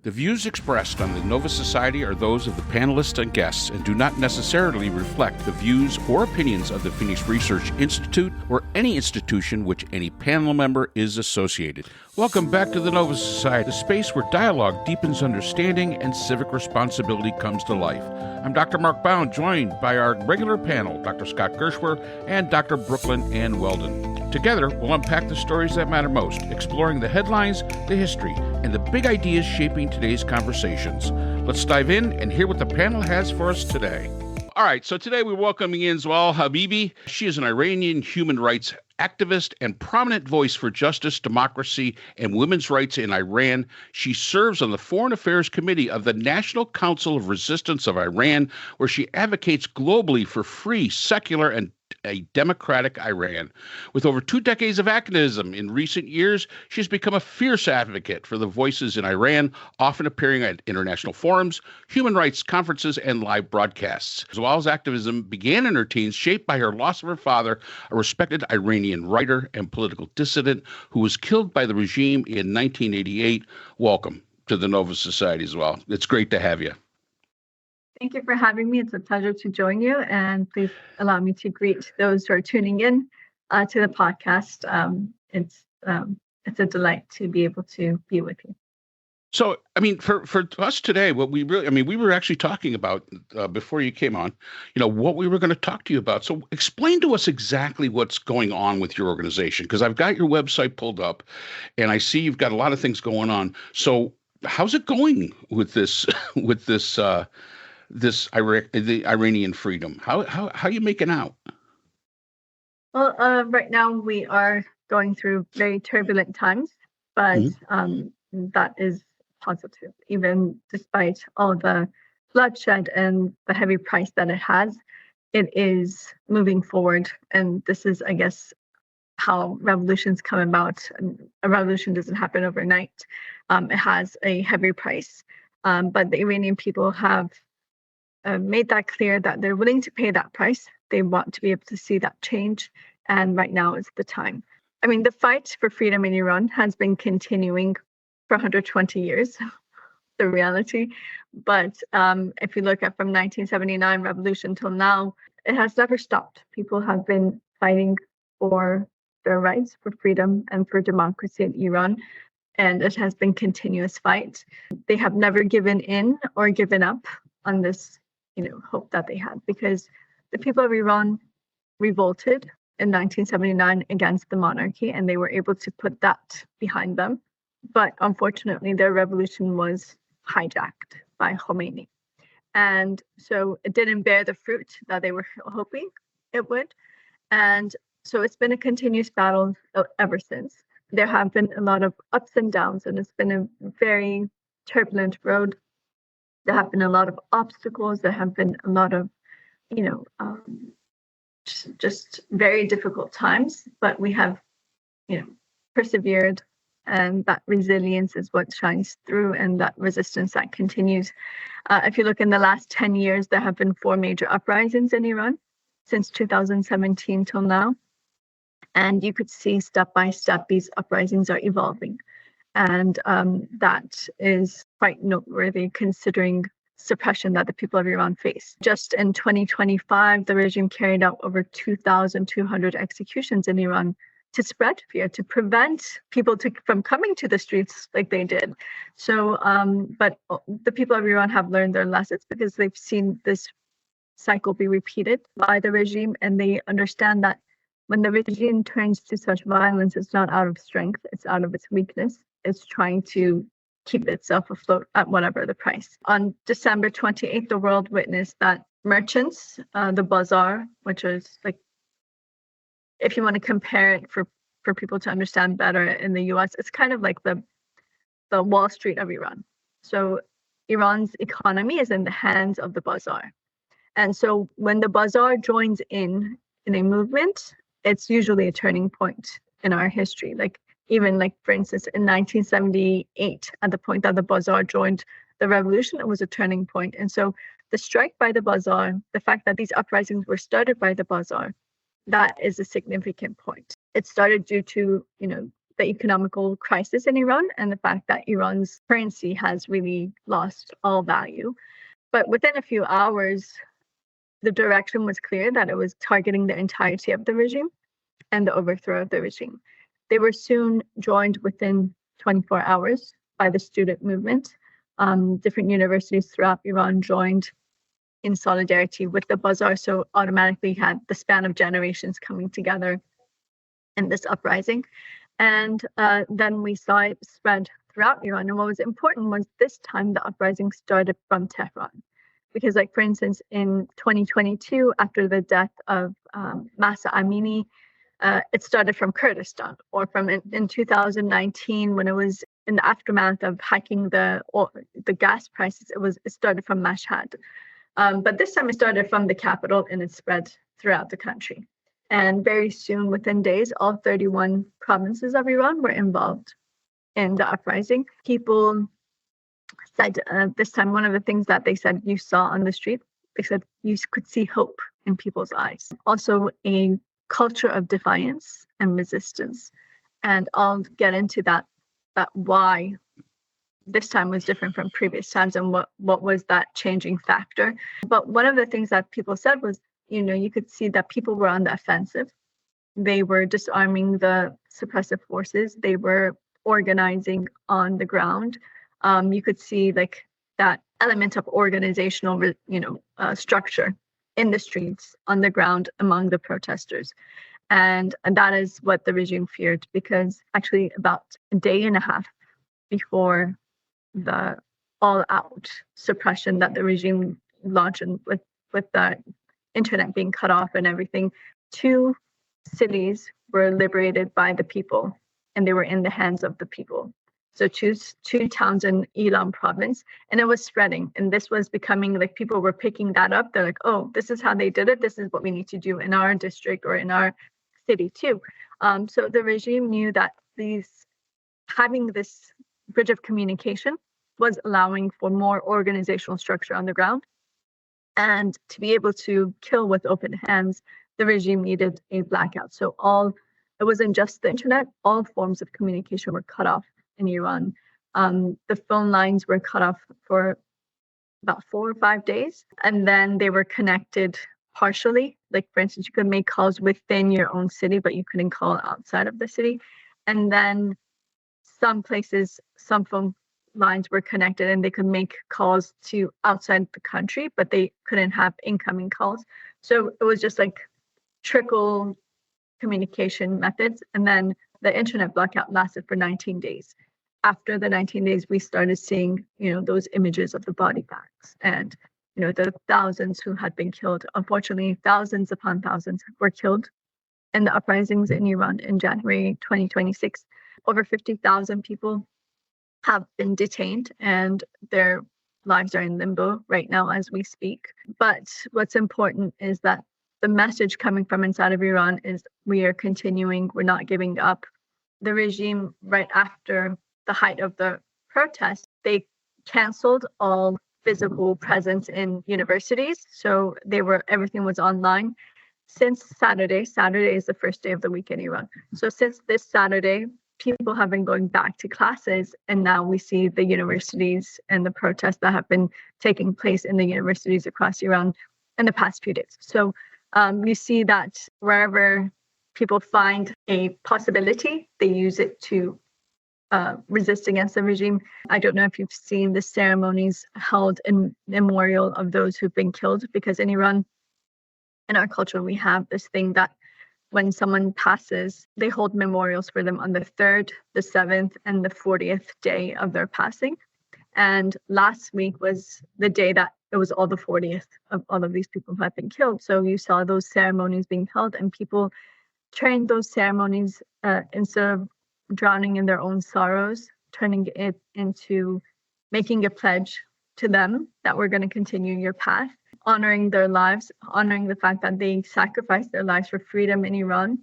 The views expressed on the Nova Society are those of the panelists and guests and do not necessarily reflect the views or opinions of the Phoenix Research Institute or any institution which any panel member is associated. Welcome back to the Nova Society, the space where dialogue deepens understanding and civic responsibility comes to life. I'm Dr. Mark Bound, joined by our regular panel, Dr. Scott Gershwer and Dr. Brooklyn Ann Weldon. Together, we'll unpack the stories that matter most, exploring the headlines, the history, and the big ideas shaping today's conversations. Let's dive in and hear what the panel has for us today. All right, so today we're welcoming in Zolal Habibi. She is an Iranian human rights activist and prominent voice for justice, democracy, and women's rights in Iran. She serves on the Foreign Affairs Committee of the National Council of Resistance of Iran, where she advocates globally for free, secular, and a democratic Iran. With over 2 decades of activism in recent years, she's become a fierce advocate for the voices in Iran, often appearing at international forums, human rights conferences, and live broadcasts. Zolal's activism began in her teens, shaped by her loss of her father, a respected Iranian writer and political dissident who was killed by the regime in 1988. Welcome to the Nova Society as well. It's great to have you. Thank you for having me. It's a pleasure to join you, and please allow me to greet those who are tuning in to the podcast. It's a delight to be able to be with you. So, I mean, for us today, what we really, we were actually talking about before you came on, what we were going to talk to you about. So explain to us exactly what's going on with your organization, because I've got your website pulled up and I see you've got a lot of things going on. So how's it going with this, the Iranian freedom? How are you making out? Well, right now we are going through very turbulent times, but that is positive. Even despite all the bloodshed and the heavy price that it has, it is moving forward. And this is, I guess, how revolutions come about. A revolution doesn't happen overnight. It has a heavy price. But the Iranian people have made that clear that they're willing to pay that price. They want to be able to see that change. And right now is the time. The fight for freedom in Iran has been continuing for 120 years, the reality. But if you look at from 1979 revolution till now, it has never stopped. People have been fighting for their rights, for freedom, and for democracy in Iran. And it has been continuous fight. They have never given in or given up on this hope that they had, because the people of Iran revolted in 1979 against the monarchy, and they were able to put that behind them. But unfortunately, their revolution was hijacked by Khomeini. And so it didn't bear the fruit that they were hoping it would. And so it's been a continuous battle ever since. There have been a lot of ups and downs, and it's been a very turbulent road. There have been a lot of obstacles. There have been a lot of, just very difficult times. But we have, persevered, and that resilience is what shines through, and that resistance that continues. If you look in the last 10 years, there have been 4 major uprisings in Iran since 2017 till now. And you could see step by step these uprisings are evolving. And that is quite noteworthy considering suppression that the people of Iran face. Just in 2025, the regime carried out over 2,200 executions in Iran to spread fear, to prevent people from coming to the streets like they did. So, but the people of Iran have learned their lessons, because they've seen this cycle be repeated by the regime, and they understand that when the regime turns to such violence, it's not out of strength, it's out of its weakness. It's trying to keep itself afloat at whatever the price. On December 28th, the world witnessed that merchants, the bazaar, which is like, if you want to compare it for people to understand better in the US, it's kind of like the Wall Street of Iran. So Iran's economy is in the hands of the bazaar. And so when the bazaar joins in a movement, it's usually a turning point in our history. Even for instance, in 1978, at the point that the bazaar joined the revolution, it was a turning point. And so the strike by the bazaar, the fact that these uprisings were started by the bazaar, that is a significant point. It started due to, the economical crisis in Iran and the fact that Iran's currency has really lost all value. But within a few hours, the direction was clear that it was targeting the entirety of the regime and the overthrow of the regime. They were soon joined within 24 hours by the student movement. Different universities throughout Iran joined in solidarity with the bazaar, so automatically had the span of generations coming together in this uprising. And then we saw it spread throughout Iran. And what was important was this time the uprising started from Tehran. Because, like, for instance, in 2022, after the death of Mahsa Amini, it started from Kurdistan, or from in 2019 when it was in the aftermath of hiking the gas prices, it started from Mashhad. But this time it started from the capital and it spread throughout the country. And very soon, within days, all 31 provinces of Iran were involved in the uprising. People said this time, one of the things that they said you saw on the street, they said you could see hope in people's eyes. Also a culture of defiance and resistance. And I'll get into that why this time was different from previous times and what was that changing factor. But one of the things that people said was, you could see that people were on the offensive. They were disarming the suppressive forces. They were organizing on the ground. You could see like that element of organizational, structure in the streets, on the ground, among the protesters. And that is what the regime feared, because actually about a day and a half before the all-out suppression that the regime launched, and with the internet being cut off and everything, 2 cities were liberated by the people, and they were in the hands of the people. So two towns in Elam province, and it was spreading. And this was becoming like people were picking that up. They're like, oh, this is how they did it. This is what we need to do in our district or in our city too. So the regime knew that having this bridge of communication was allowing for more organizational structure on the ground. And to be able to kill with open hands, the regime needed a blackout. So it wasn't just the internet, all forms of communication were cut off in Iran. The phone lines were cut off for about 4 or 5 days, and then they were connected partially. Like, for instance, you could make calls within your own city, but you couldn't call outside of the city. And then some places, some phone lines were connected and they could make calls to outside the country, but they couldn't have incoming calls. So it was just like trickle communication methods. And then the internet blackout lasted for 19 days. After the 19 days, we started seeing, those images of the body bags and, the thousands who had been killed. Unfortunately, thousands upon thousands were killed in the uprisings in Iran in January 2026. Over 50,000 people have been detained and their lives are in limbo right now as we speak. But what's important is that the message coming from inside of Iran is we are continuing, we're not giving up. The regime, right after the height of the protest, they canceled all physical presence in universities. So everything was online. Since Saturday is the first day of the week in Iran. So since this Saturday, people have been going back to classes, and now we see the universities and the protests that have been taking place in the universities across Iran in the past few days. So you see that wherever people find a possibility, they use it to resist against the regime. I don't know if you've seen the ceremonies held in memorial of those who've been killed, because in Iran, in our culture, we have this thing that when someone passes, they hold memorials for them on the 3rd, the 7th, and the 40th day of their passing. And last week was the day that it was all the 40th of all of these people who had been killed. So you saw those ceremonies being held, and people turning those ceremonies, instead of drowning in their own sorrows, turning it into making a pledge to them that we're going to continue your path, honoring their lives, honoring the fact that they sacrificed their lives for freedom in Iran.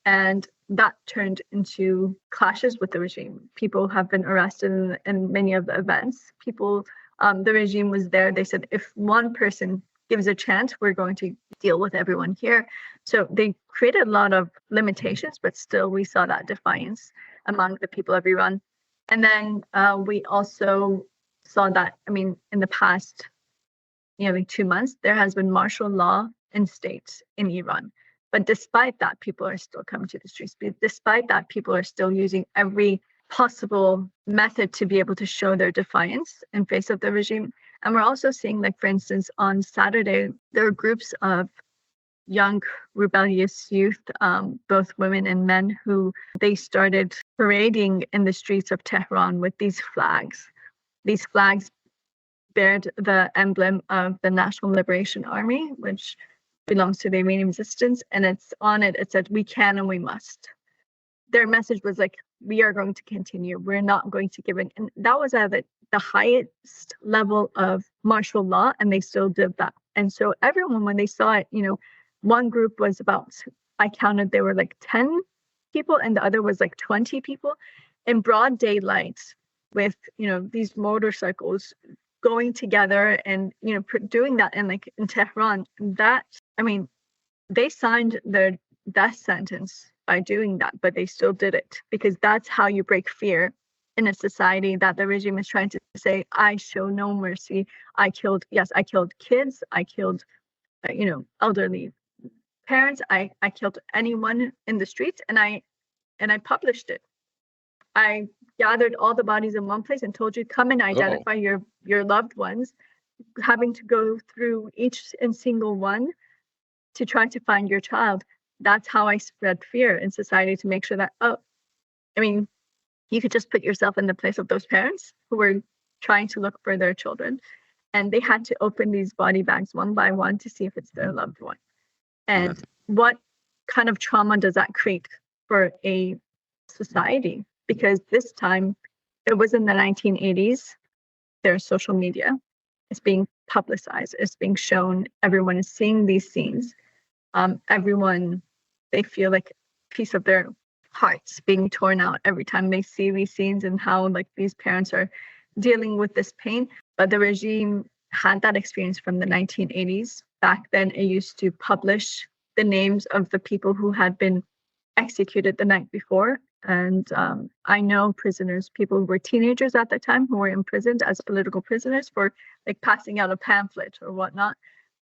And that turned into clashes with the regime. People have been arrested in many of the events. The regime was there. They said, if one person gives a chance, we're going to deal with everyone here. So they created a lot of limitations, but still we saw that defiance. among the people of Iran. And then we also saw that, in the past nearly 2 months, there has been martial law in states in Iran. But despite that, people are still coming to the streets. Despite that, people are still using every possible method to be able to show their defiance in face of the regime. And we're also seeing, like, for instance, on Saturday, there are groups of young rebellious youth, both women and men, who they started parading in the streets of Tehran with these flags. These flags bared the emblem of the National Liberation Army, which belongs to the Iranian resistance, and it's on it. It said, "We can and we must." Their message was like, "We are going to continue. We're not going to give in." And that was at the highest level of martial law, and they still did that. And so everyone, when they saw it, one group was about, I counted, there were like 10 people, and the other was like 20 people in broad daylight with, these motorcycles going together and, doing that in Tehran. That, they signed their death sentence by doing that, but they still did it because that's how you break fear in a society that the regime is trying to say, "I show no mercy. I killed kids. I killed, elderly parents. I killed anyone in the streets, and I published it. I gathered all the bodies in one place and told you, come and identify your loved ones," having to go through each and single one to try to find your child. That's how I spread fear in society, to make sure that, you could just put yourself in the place of those parents who were trying to look for their children. And they had to open these body bags one by one to see if it's their loved one. And what kind of trauma does that create for a society? Because this time, it was in the 1980s. There's social media. It's being publicized. It's being shown. Everyone is seeing these scenes. Everyone, they feel like a piece of their hearts being torn out every time they see these scenes, and how, like, these parents are dealing with this pain. But the regime had that experience from the 1980s. Back then, it used to publish the names of the people who had been executed the night before. And I know prisoners, people who were teenagers at the time, who were imprisoned as political prisoners for, like, passing out a pamphlet or whatnot.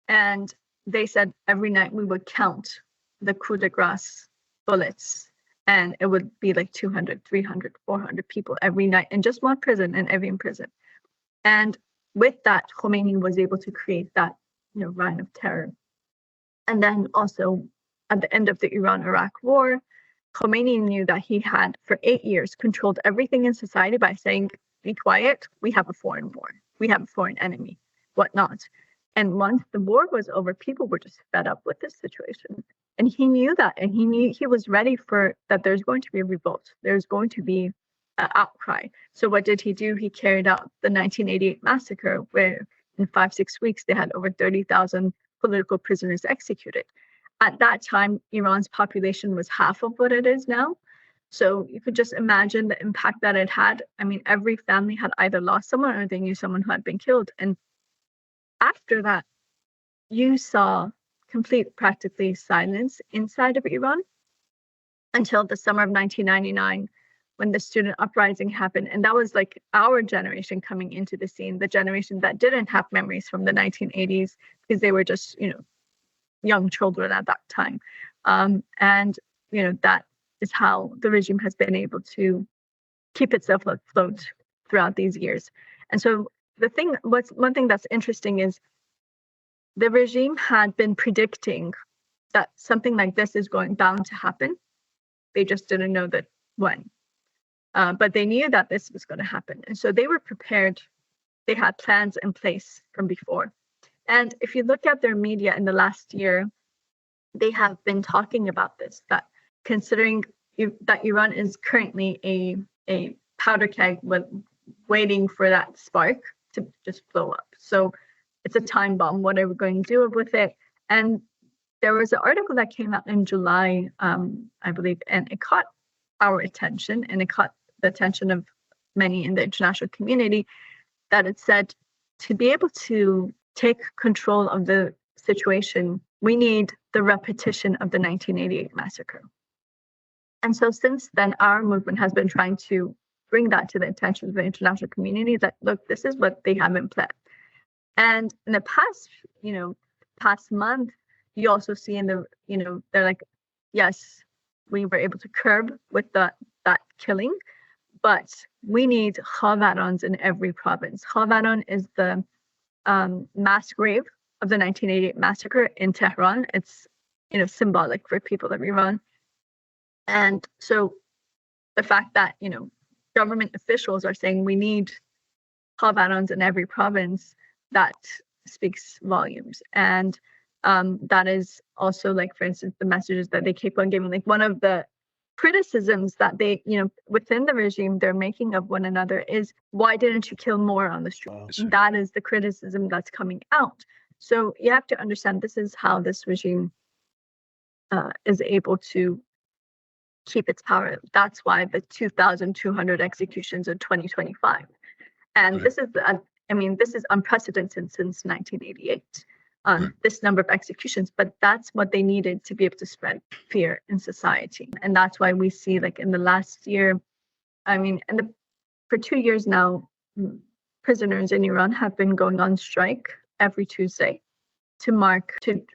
And they said every night we would count the coup de grace bullets, and it would be like 200, 300, 400 people every night in just one prison, and every prison. And with that, Khomeini was able to create that, reign of terror. And then also at the end of the Iran-Iraq war, Khomeini knew that he had, for 8 years, controlled everything in society by saying, "Be quiet, we have a foreign war, we have a foreign enemy," whatnot. And once the war was over, people were just fed up with this situation. And he knew that, and he was ready for that. There's going to be a revolt. There's going to be an outcry. So what did he do? He carried out the 1988 massacre, where in 5-6 weeks, they had over 30,000 political prisoners executed. At that time, Iran's population was half of what it is now. So you could just imagine the impact that it had. Every family had either lost someone or they knew someone who had been killed. And after that, you saw complete, practically, silence inside of Iran until the summer of 1999, when the student uprising happened. And that was like our generation coming into the scene, the generation that didn't have memories from the 1980s because they were just, young children at that time. And that is how the regime has been able to keep itself afloat throughout these years. And so one thing that's interesting is the regime had been predicting that something like this is bound to happen. They just didn't know that when. But they knew that this was going to happen. And so they were prepared. They had plans in place from before. And if you look at their media in the last year, they have been talking about this, that considering that Iran is currently a powder keg waiting for that spark to just blow up. So it's a time bomb. What are we going to do with it? And there was an article that came out in July, I believe, and it caught our attention, and it caught the attention of many in the international community, that it said, to be able to take control of the situation, we need the repetition of the 1988 massacre. And so since then, our movement has been trying to bring that to the attention of the international community that, look, this is what they have in play. And in the past month, you also see they're like, yes, we were able to curb with that killing, but we need Khavarans in every province. Khavaran is the mass grave of the 1988 massacre in Tehran. It's symbolic for people of Iran. And so the fact that government officials are saying we need Khavarans in every province, that speaks volumes. And that is also, like, for instance, the messages that they keep on giving. Like, one of the criticisms that they, within the regime, they're making of one another is, why didn't you kill more on the street? Wow. That is the criticism that's coming out. So you have to understand, this is how this regime is able to keep its power. That's why the 2,200 executions in 2025. And this is this is unprecedented since 1988. This number of executions, but that's what they needed to be able to spread fear in society. And that's why we see, like, in the last year, for 2 years now, prisoners in Iran have been going on strike every Tuesday to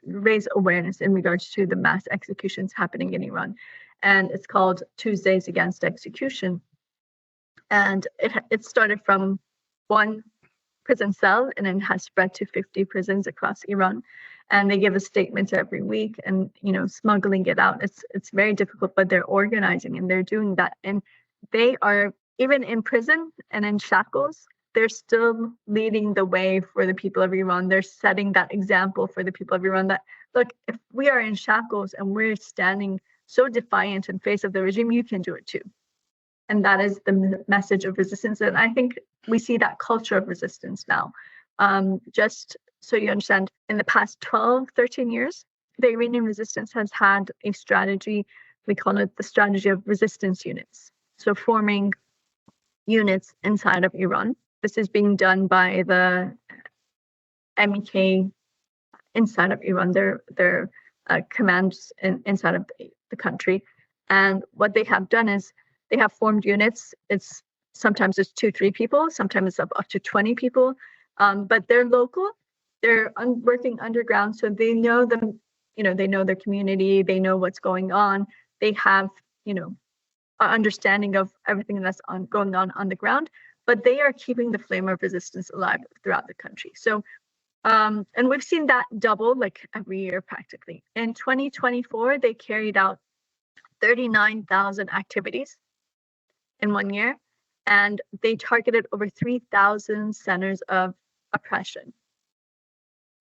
raise awareness in regards to the mass executions happening in Iran. And it's called Tuesdays Against Execution. And it started from one prison cell, and it has spread to 50 prisons across Iran. And they give a statement every week, and smuggling it out, it's very difficult, but they're organizing and they're doing that. And they are, even in prison and in shackles, they're still leading the way for the people of Iran. They're setting that example for the people of Iran that, look, if we are in shackles and we're standing so defiant in face of the regime, you can do it too. And that is the message of resistance. And I think we see that culture of resistance now. Just so you understand, in the past 12, 13 years, the Iranian resistance has had a strategy. We call it the strategy of resistance units. So forming units inside of Iran. This is being done by the MEK inside of Iran. Their commands inside of the country. And what they have done is they have formed units. Sometimes it's 2-3 people, sometimes it's up to 20 people, but they're local. They're working underground, so they know them. They know their community. They know what's going on. They have an understanding of everything that's going on the ground. But they are keeping the flame of resistance alive throughout the country. So, and we've seen that double, like, every year practically. In 2024, they carried out 39,000 activities in 1 year, and they targeted over 3,000 centers of oppression.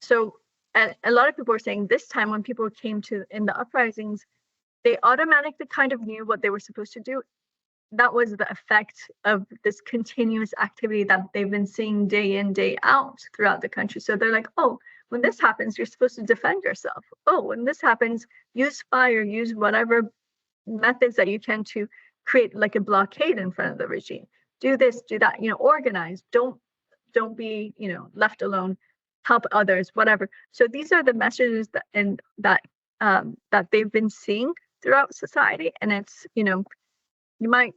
So a lot of people are saying this time, when people came in the uprisings, they automatically kind of knew what they were supposed to do. That was the effect of this continuous activity that they've been seeing day in, day out throughout the country. So they're like, oh, when this happens, you're supposed to defend yourself. Oh, when this happens, use fire, use whatever methods that you can to create, like, a blockade in front of the regime. Do this, do that, organize. Don't be, left alone. Help others, whatever. So these are the messages that they've been seeing throughout society. And it's, you might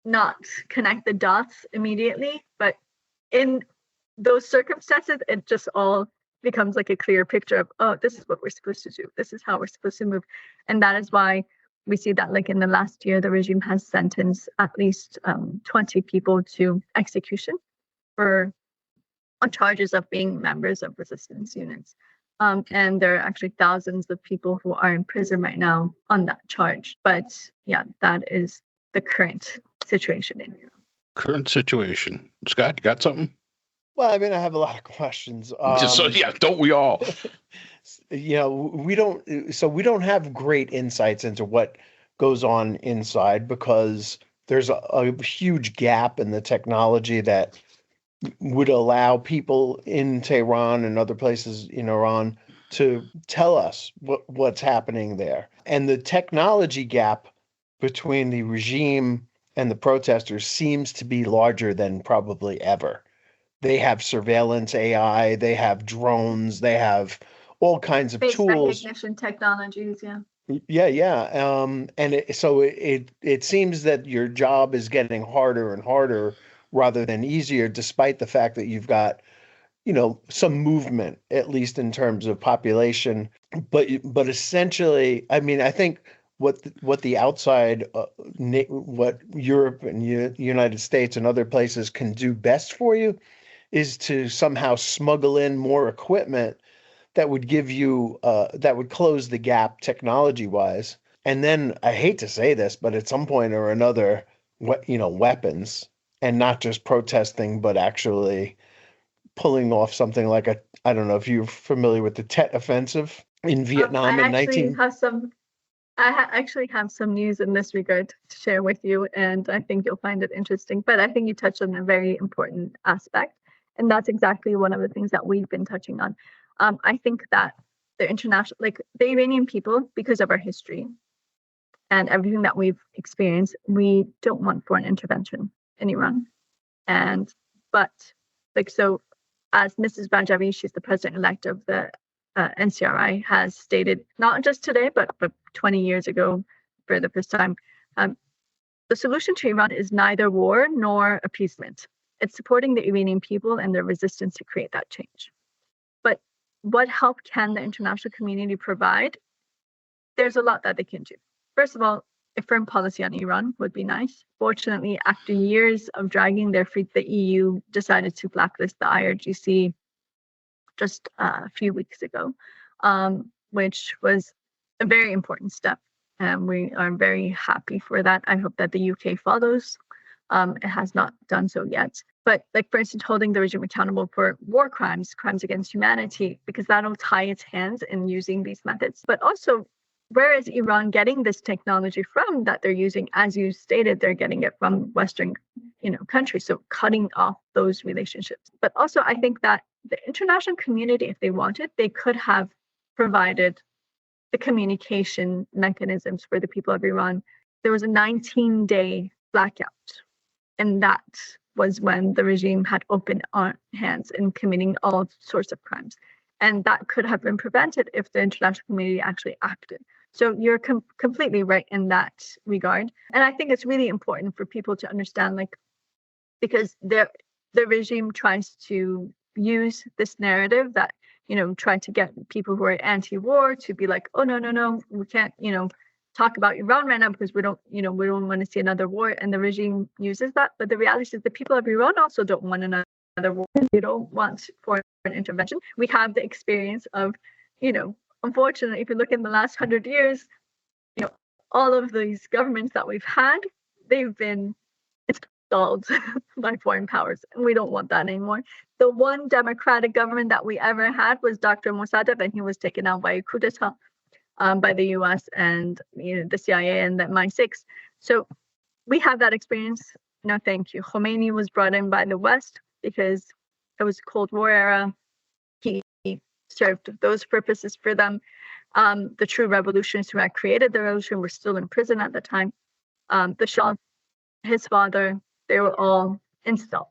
not connect the dots immediately, but in those circumstances, it just all becomes like a clear picture of, oh, this is what we're supposed to do. This is how we're supposed to move. And that is why we see that, like, in the last year, the regime has sentenced at least 20 people to execution on charges of being members of resistance units. And there are actually thousands of people who are in prison right now on that charge. But yeah, that is the current situation in Europe. Current situation. Scott, you got something? Well, I have a lot of questions. Don't we all? We don't have great insights into what goes on inside, because there's a huge gap in the technology that would allow people in Tehran and other places in Iran to tell us what's happening there. And the technology gap between the regime and the protesters seems to be larger than probably ever. They have surveillance AI, they have drones, they have all kinds of face tools. Recognition technologies, yeah. Yeah. And it seems that your job is getting harder and harder rather than easier, despite the fact that you've got, some movement, at least in terms of population. But essentially, I mean, I think what the outside, what Europe and United States and other places can do best for you is to somehow smuggle in more equipment that would give you that would close the gap technology wise. And then I hate to say this, but at some point or another, weapons, and not just protesting, but actually pulling off something like I don't know if you're familiar with the Tet Offensive in I Vietnam in actually 19. have some. Actually have some news in this regard to share with you, and I think you'll find it interesting. But I think you touched on a very important aspect, and that's exactly one of the things that we've been touching on. I think that the international, like the Iranian people, because of our history and everything that we've experienced, we don't want foreign intervention in Iran. And but like so, as Mrs. Rajavi, she's the president-elect of the NCRI, has stated not just today, but 20 years ago for the first time, the solution to Iran is neither war nor appeasement. It's supporting the Iranian people and their resistance to create that change. But what help can the international community provide? There's a lot that they can do. First of all, a firm policy on Iran would be nice. Fortunately, after years of dragging their feet, the EU decided to blacklist the IRGC just a few weeks ago, which was a very important step. And we are very happy for that. I hope that the UK follows. It has not done so yet. But like, for instance, holding the regime accountable for war crimes, crimes against humanity, because that'll tie its hands in using these methods. But also, where is Iran getting this technology from that they're using? As you stated, they're getting it from Western, countries. So cutting off those relationships. But also, I think that the international community, if they wanted, they could have provided the communication mechanisms for the people of Iran. There was a 19-day blackout, and that was when the regime had open hands in committing all sorts of crimes. And that could have been prevented if the international community actually acted. So you're completely right in that regard. And I think it's really important for people to understand, because the regime tries to use this narrative that, try to get people who are anti-war to be like, oh, no, we can't, talk about Iran right now because we don't want to see another war. And the regime uses that. But the reality is the people of Iran also don't want another war. They don't want foreign intervention. We have the experience of, unfortunately, if you look in the last 100 years, all of these governments that we've had, they've been installed by foreign powers, and we don't want that anymore. The one democratic government that we ever had was Dr. Mossadegh, and he was taken out by a coup d'etat by the U.S. and the CIA and the MI6. So we have that experience. No, thank you. Khomeini was brought in by the West because it was Cold War era. He served those purposes for them. The true revolutionists who had created the revolution were still in prison at the time. The Shah, his father, they were all installed.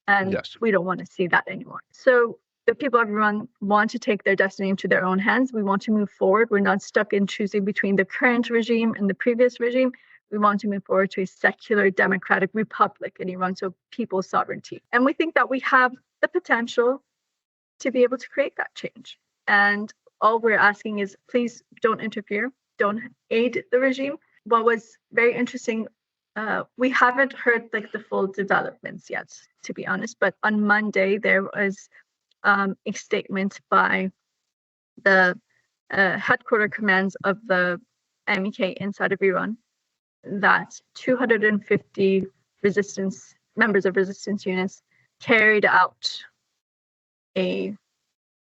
And Yes. we don't want to see that anymore. So the people of Iran want to take their destiny into their own hands. We want to move forward. We're not stuck in choosing between the current regime and the previous regime. We want to move forward to a secular democratic republic in Iran, so people's sovereignty. And we think that we have the potential to be able to create that change. And all we're asking is, please don't interfere, don't aid the regime. What was very interesting, we haven't heard the full developments yet, to be honest, but on Monday there was a statement by the headquarter commands of the MEK inside of Iran that 250 members of resistance units carried out a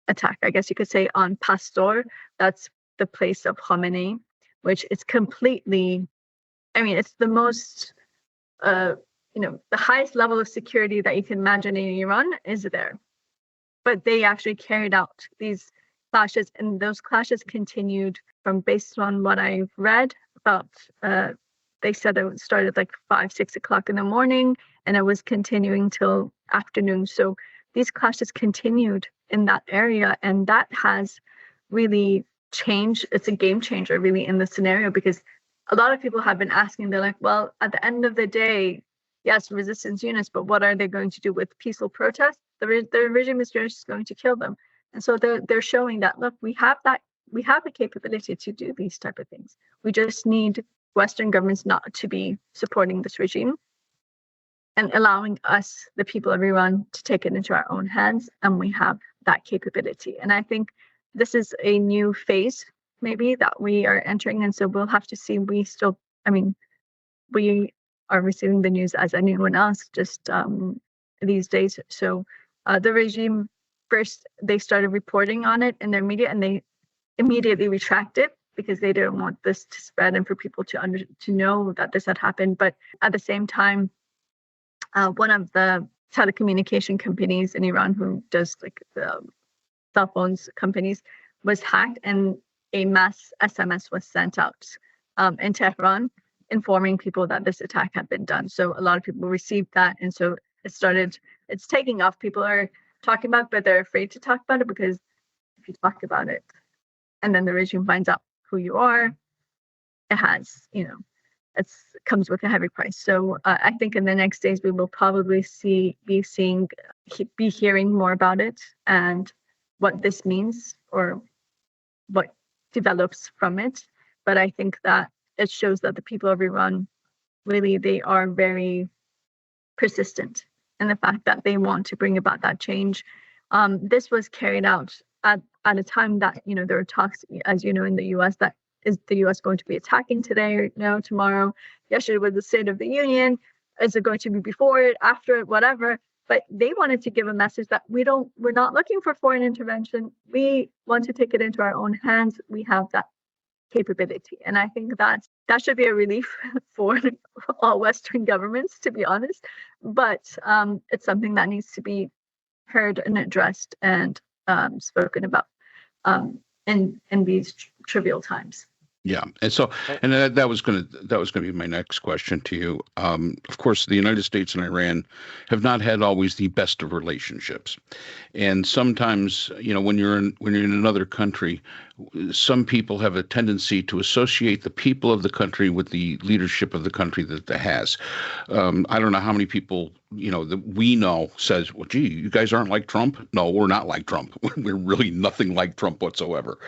attack, I guess you could say, on Pastor. That's the place of Khomeini, which is completely, it's the most, the highest level of security that you can imagine in Iran is there. But they actually carried out these clashes, and those clashes continued from, based on what I've read, about, they said it started 5-6 o'clock in the morning, and it was continuing till afternoon. So these clashes continued in that area, and that has really change. It's a game changer really in this scenario, because a lot of people have been asking, they're like, well, at the end of the day, yes, resistance units, but what are they going to do with peaceful protests? The regime is just going to kill them. And so they're showing that, look, we have the capability to do these type of things. We just need Western governments not to be supporting this regime and allowing us, the people of Iran, to take it into our own hands. And we have that capability. And I think this is a new phase, maybe, that we are entering. And so we'll have to see. We are receiving the news as anyone else, just these days. So the regime, first, they started reporting on it in their media, and they immediately retracted because they didn't want this to spread and for people to know that this had happened. But at the same time, one of the telecommunication companies in Iran, who does like the cell phones companies, was hacked, and a mass SMS was sent out in Tehran, informing people that this attack had been done. So a lot of people received that, and so it's taking off. People are talking about it, but they're afraid to talk about it, because if you talk about it and then the regime finds out who you are, it has, comes with a heavy price. So I think in the next days we will probably be hearing more about it and what this means or what develops from it. But I think that it shows that the people of Iran, really, they are very persistent in the fact that they want to bring about that change. This was carried out at a time that, there were talks, as you know, in the US, that is the US going to be attacking today or no, tomorrow? Yesterday was the State of the Union. Is it going to be before it, after it, whatever? But they wanted to give a message that we're not looking for foreign intervention. We want to take it into our own hands. We have that capability. And I think that should be a relief for all Western governments, to be honest. But it's something that needs to be heard and addressed and spoken about in these trivial times. Yeah, and so, and that was going to be my next question to you. Of course, the United States and Iran have not had always the best of relationships, and sometimes, when you're in another country, some people have a tendency to associate the people of the country with the leadership of the country that has. I don't know how many people that we know says, "Well, gee, you guys aren't like Trump." No, we're not like Trump. We're really nothing like Trump whatsoever.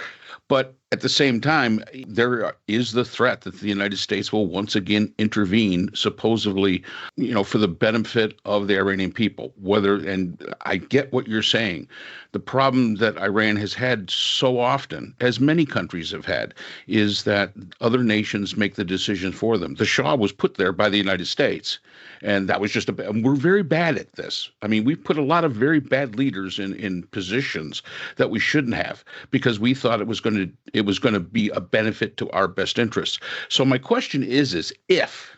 But at the same time, there is the threat that the United States will once again intervene, supposedly, for the benefit of the Iranian people. And I get what you're saying. The problem that Iran has had so often, as many countries have had, is that other nations make the decision for them. The Shah was put there by the United States, and that was and we're very bad at this. I mean, we've put a lot of very bad leaders in positions that we shouldn't have, because we thought it was going to be a benefit to our best interests. So my question is if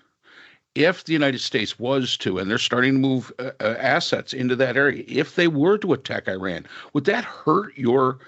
the United States was to, and they're starting to move assets into that area, if they were to attack Iran, would that hurt your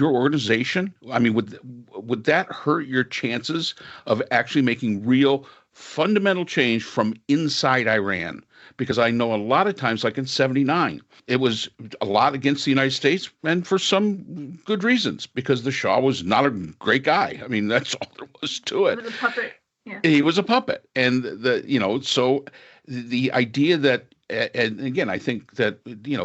organization? I mean, would that hurt your chances of actually making real fundamental change from inside Iran? Because I know a lot of times, like in '79, it was a lot against the United States, and for some good reasons, because the Shah was not a great guy. I mean, that's all there was to it. He was a puppet. Yeah. He was a puppet. And so the idea that, and again, I think that,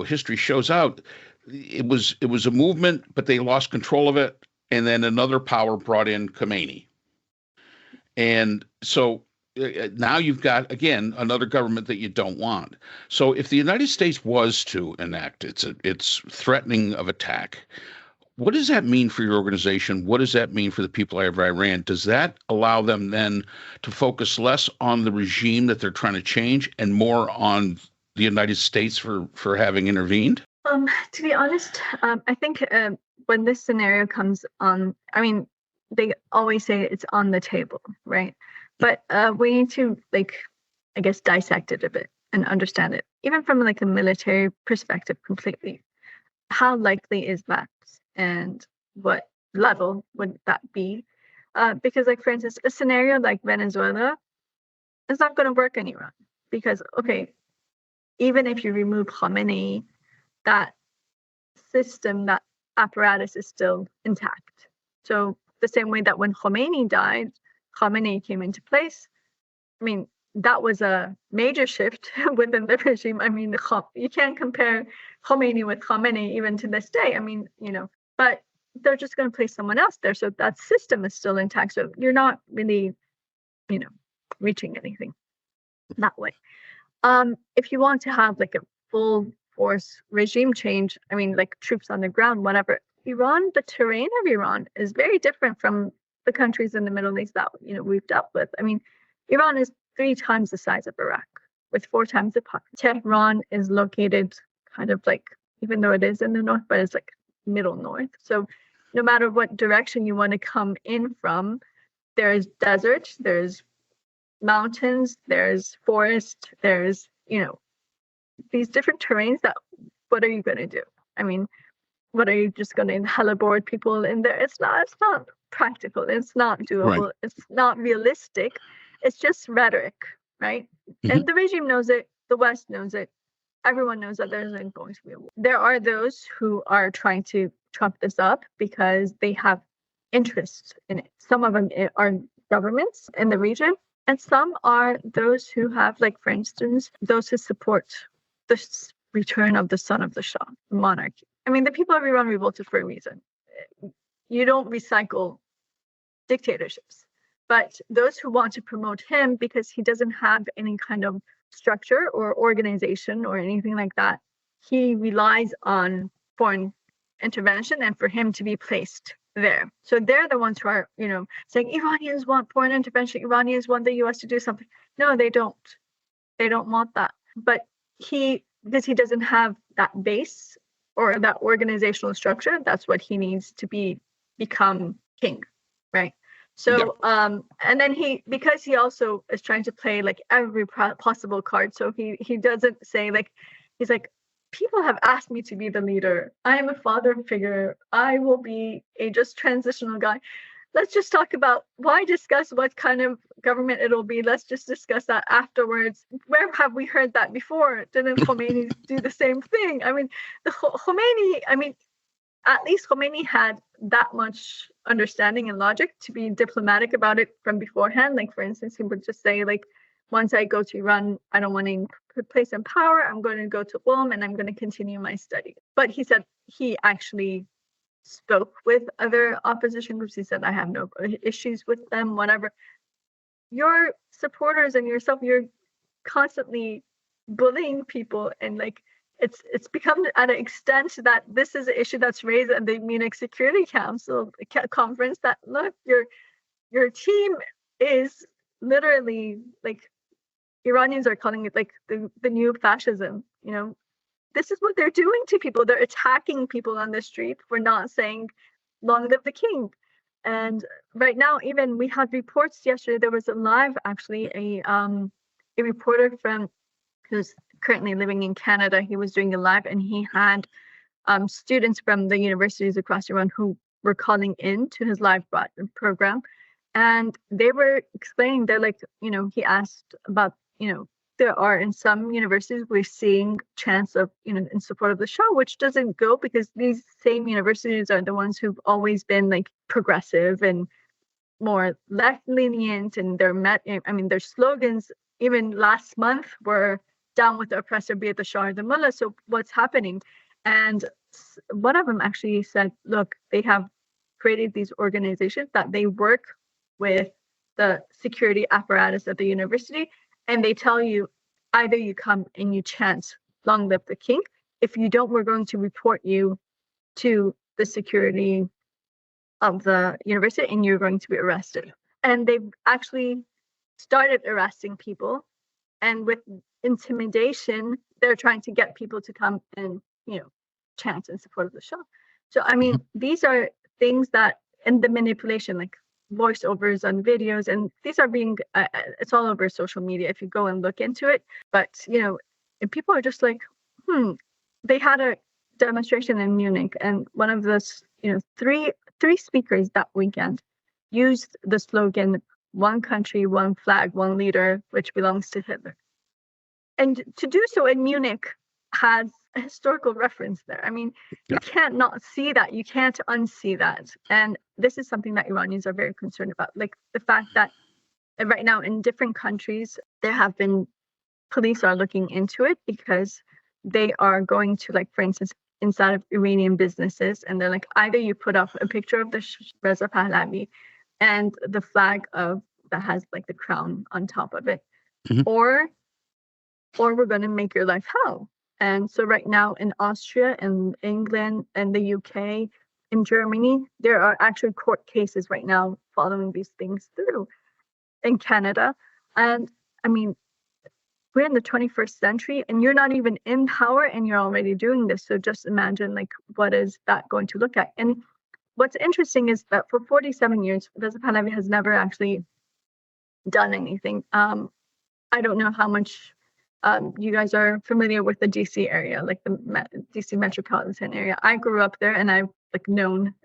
history shows out, it was a movement, but they lost control of it. And then another power brought in Khomeini. And so now you've got, again, another government that you don't want. So if the United States was to enact its threatening of attack, what does that mean for your organization? What does that mean for the people of Iran? Does that allow them then to focus less on the regime that they're trying to change and more on the United States for having intervened? To be honest, I think when this scenario comes on, I mean, they always say it's on the table, right? But we need to, I guess, dissect it a bit and understand it, even from a military perspective completely. How likely is that? And what level would that be? Because, for instance, a scenario like Venezuela is not going to work in Iran. Because, okay, even if you remove Khomeini, that system, that apparatus is still intact So the same way that when Khomeini died, Khamenei came into place. I mean, that was a major shift within the regime. I mean, you can't compare Khomeini with Khamenei even to this day. I mean, but they're just going to place someone else there. So that system is still intact. So you're not really, reaching anything that way. If you want to have like a full force regime change, I mean, like troops on the ground, whatever, the terrain of Iran is very different from the countries in the Middle East that, we've dealt with. I mean, Iran is 3 times the size of Iraq with 4 times the population. Tehran is located kind of like, even though it is in the north, but it's like middle north. So no matter what direction you want to come in from, there's desert, there's mountains, there's forest, there's, these different terrains that, what are you going to do? I mean, what are you just going to heliboard people in there? It's not practical. It's not doable. Right. It's not realistic. It's just rhetoric, right? Mm-hmm. And the regime knows it. The West knows it. Everyone knows that there's going to be a war. There are those who are trying to trump this up because they have interest in it. Some of them are governments in the region, and some are those who have, like, for instance, those who support the return of the son of the Shah, monarchy. I mean, the people of Iran revolted for a reason. You don't recycle dictatorships. But those who want to promote him because he doesn't have any kind of structure or organization or anything like that, he relies on foreign intervention and for him to be placed there. So they're the ones who are, saying Iranians want foreign intervention, Iranians want the US to do something. No, they don't. They don't want that. But because he doesn't have that base or that organizational structure, that's what he needs to become king, right? So, and then because he also is trying to play like every possible card. So he doesn't say, like, he's like, people have asked me to be the leader. I am a father figure. I will be a just transitional guy. Let's just talk about, why discuss what kind of government it'll be? Let's just discuss that afterwards. Where have we heard that before? Didn't Khomeini do the same thing? I mean, at least Khomeini had that much understanding and logic to be diplomatic about it from beforehand. Like, for instance, he would just say, like, once I go to Iran, I don't want to place in power. I'm going to go to Ulm and I'm going to continue my study. But he said he actually spoke with other opposition groups. He said, I have no issues with them, whatever. Your supporters and yourself, you're constantly bullying people, and like, it's become at an extent that this is an issue that's raised at the Munich Security Council conference, that, look, your team is literally, like, Iranians are calling it like the new fascism. This is what they're doing to people. They're attacking people on the street for not saying long live the king. And right now, even we had reports yesterday, there was a live, actually, a reporter who's currently living in Canada. He was doing a live, and he had students from the universities across Iran who were calling in to his live program. And they were explaining, they're like, he asked about, there are, in some universities, we're seeing chants of, in support of the Shah, which doesn't go, because these same universities are the ones who've always been like progressive and more left lenient, and their slogans even last month were down with the oppressor, be it the Shah or the Mullah. So what's happening? And one of them actually said, look, they have created these organizations that they work with the security apparatus at the university, and they tell you, either you come and you chant long live the king. If you don't, we're going to report you to the security of the university and you're going to be arrested. And they've actually started arresting people, and with intimidation, they're trying to get people to come and, chant in support of the Shah. So, I mean, these are things that, and the manipulation, like voiceovers on videos, and these are being it's all over social media if you go and look into it. But and people are just like, they had a demonstration in Munich, and one of those three speakers that weekend used the slogan, one country, one flag, one leader, which belongs to Hitler. And to do so in Munich has a historical reference there. I mean, you can't not see that. You can't unsee that. And this is something that Iranians are very concerned about. Like the fact that right now in different countries, there have been police are looking into it because they are going to, like, for instance, inside of Iranian businesses, and they're like, either you put up a picture of the Reza Pahlavi and the flag of that has like the crown on top of it, or we're going to make your life hell. And so right now in Austria and England and the UK, in Germany, there are actually court cases right now following these things through. In Canada, and I mean, we're in the 21st century and you're not even in power and you're already doing this. So just imagine, like, what is that going to look at? And what's interesting is that for 47 years, Reza Pahlavi has never actually done anything. I don't know how much you guys are familiar with the DC area, like the DC metropolitan area. I grew up there and I've like known,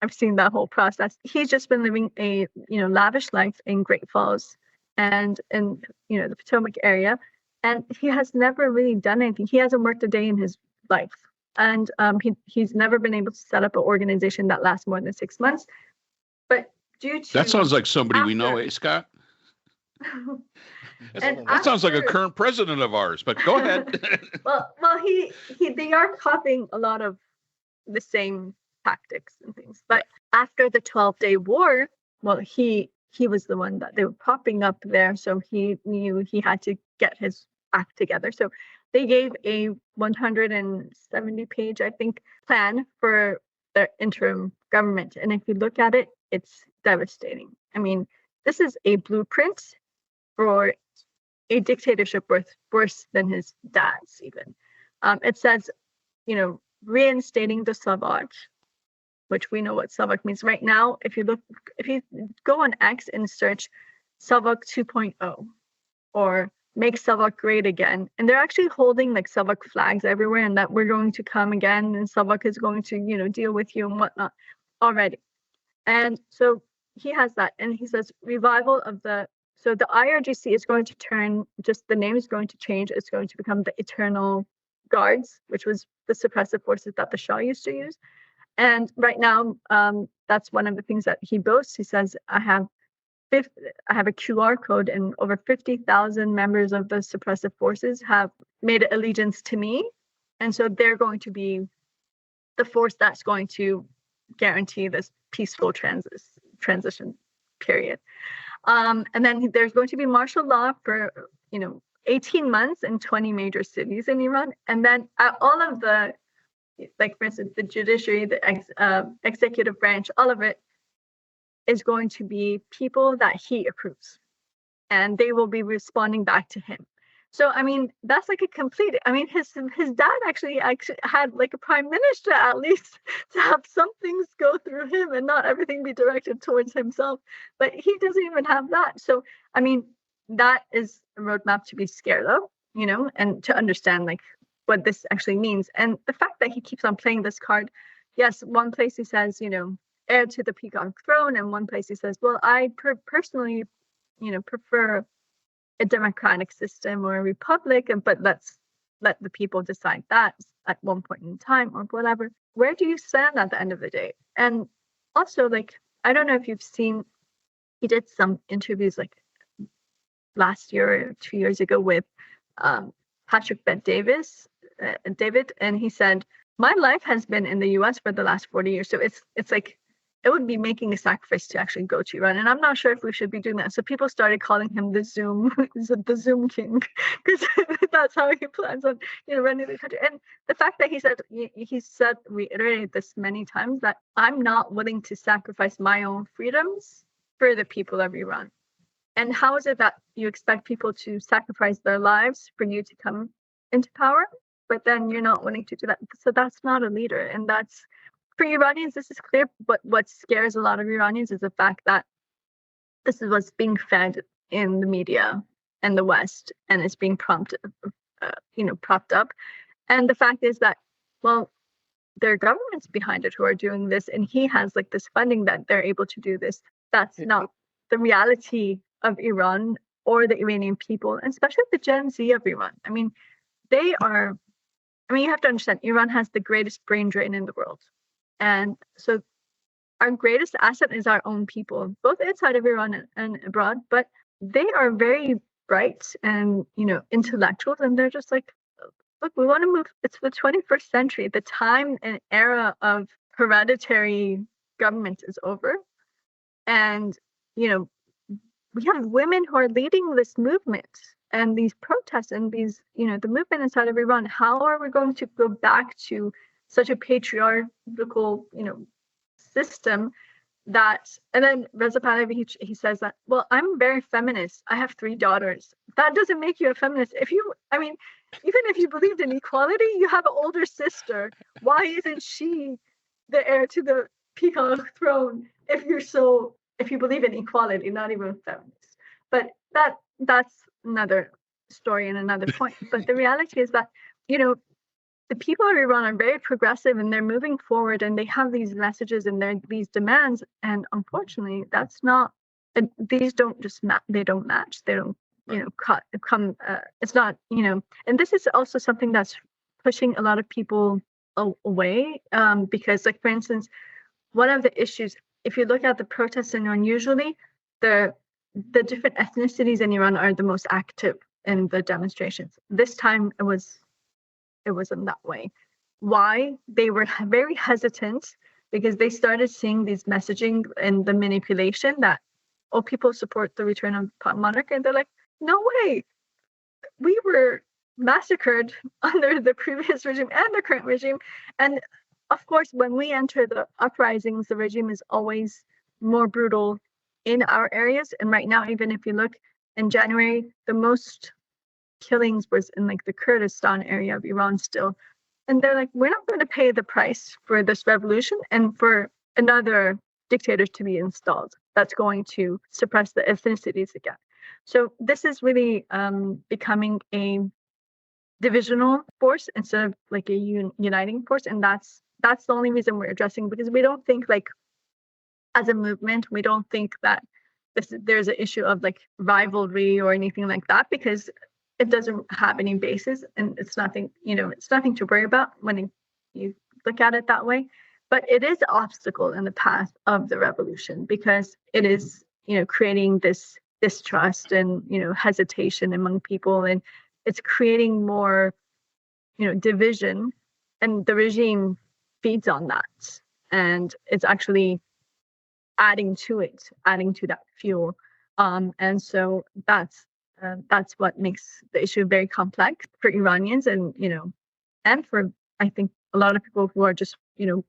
I've seen that whole process. He's just been living a, lavish life in Great Falls and in, the Potomac area. And he has never really done anything. He hasn't worked a day in his life. And he's never been able to set up an organization that lasts more than 6 months. But due to... That sounds like somebody we know, Scott? That sounds like a current president of ours, but go ahead. well, they are copying a lot of the same tactics and things. But after the 12-day war, well, he was the one that they were propping up there, so he knew he had to get his act together. So they gave a 170-page, I think, plan for their interim government. And if you look at it, it's devastating. I mean, this is a blueprint for a dictatorship worse than his dad's even. It says, reinstating the Savak, which we know what Savak means. Right now, if you go on X and search Savak 2.0 or make Savak great again, and they're actually holding like Savak flags everywhere, and that we're going to come again, and Savak is going to, deal with you and whatnot already. And so he has that, and he says revival of so the IRGC is going to turn, just the name is going to change. It's going to become the Eternal Guards, which was the suppressive forces that the Shah used to use. And right now, that's one of the things that he boasts. He says, I have a QR code, and over 50,000 members of the suppressive forces have made allegiance to me. And so they're going to be the force that's going to guarantee this peaceful transition period. And then there's going to be martial law for, 18 months in 20 major cities in Iran. And then all of the, like, for instance, the judiciary, the executive branch, all of it is going to be people that he approves. And they will be responding back to him. So, I mean, that's like a complete, his dad actually had like a prime minister, at least, to have some things go through him and not everything be directed towards himself. But he doesn't even have that. So, that is a roadmap to be scared of, and to understand like what this actually means. And the fact that he keeps on playing this card, yes, one place he says, heir to the peacock throne, and one place he says, well, I personally, prefer a democratic system or a republic, but let's let the people decide that at one point in time or whatever. Where do you stand at the end of the day? And also, like, I don't know if you've seen, he did some interviews like last year or 2 years ago with Patrick Bet-David, and he said, my life has been in the US for the last 40 years. So it's like, it would be making a sacrifice to actually go to Iran. And I'm not sure if we should be doing that. So people started calling him the Zoom king, because that's how he plans on, running the country. And the fact that he reiterated this many times, that I'm not willing to sacrifice my own freedoms for the people of Iran. And how is it that you expect people to sacrifice their lives for you to come into power, but then you're not willing to do that? So that's not a leader. And that's, for Iranians, this is clear, but what scares a lot of Iranians is the fact that this is what's being fed in the media and the West, and it's being propped up. And the fact is that, well, there are governments behind it who are doing this, and he has like this funding that they're able to do this. That's not the reality of Iran or the Iranian people, and especially the Gen Z of Iran. They are I mean, you have to understand, Iran has the greatest brain drain in the world. And so our greatest asset is our own people, both inside of Iran and abroad, but they are very bright and, intellectuals. And they're just like, look, we want to move. It's the 21st century. The time and era of hereditary government is over. And, we have women who are leading this movement and these protests and these, the movement inside of Iran. How are we going to go back to such a patriarchal, system and then Reza Pahlavi, he says that, well, I'm very feminist. I have 3 daughters. That doesn't make you a feminist. Even if you believed in equality, you have an older sister. Why isn't she the heir to the peacock throne if you believe in equality, not even feminist? But that's another story and another point. But the reality is that, the people of Iran are very progressive and they're moving forward and they have these messages and these demands. And unfortunately, these don't just they don't match. They don't, it's not, and this is also something that's pushing a lot of people away. Because like, for instance, one of the issues, if you look at the protests in Iran, usually the different ethnicities in Iran are the most active in the demonstrations. This time it wasn't that way. Why? They were very hesitant because they started seeing these messaging and the manipulation that, people support the return of monarchy. And they're like, no way. We were massacred under the previous regime and the current regime. And of course, when we enter the uprisings, the regime is always more brutal in our areas. And right now, even if you look in January, the most killings was in like the Kurdistan area of Iran still. And they're like, we're not going to pay the price for this revolution and for another dictator to be installed that's going to suppress the ethnicities again. So this is really becoming a divisional force instead of like a uniting force. And that's the only reason we're addressing, because we don't think, like, as a movement, we don't think that there's an issue of like rivalry or anything like that, because it doesn't have any basis and it's nothing to worry about when you look at it that way. But it is an obstacle in the path of the revolution, because it is, creating this distrust and, hesitation among people, and it's creating more, division, and the regime feeds on that. And it's actually adding to that fuel. And so that's what makes the issue very complex for Iranians and, and for, I think, a lot of people who are just,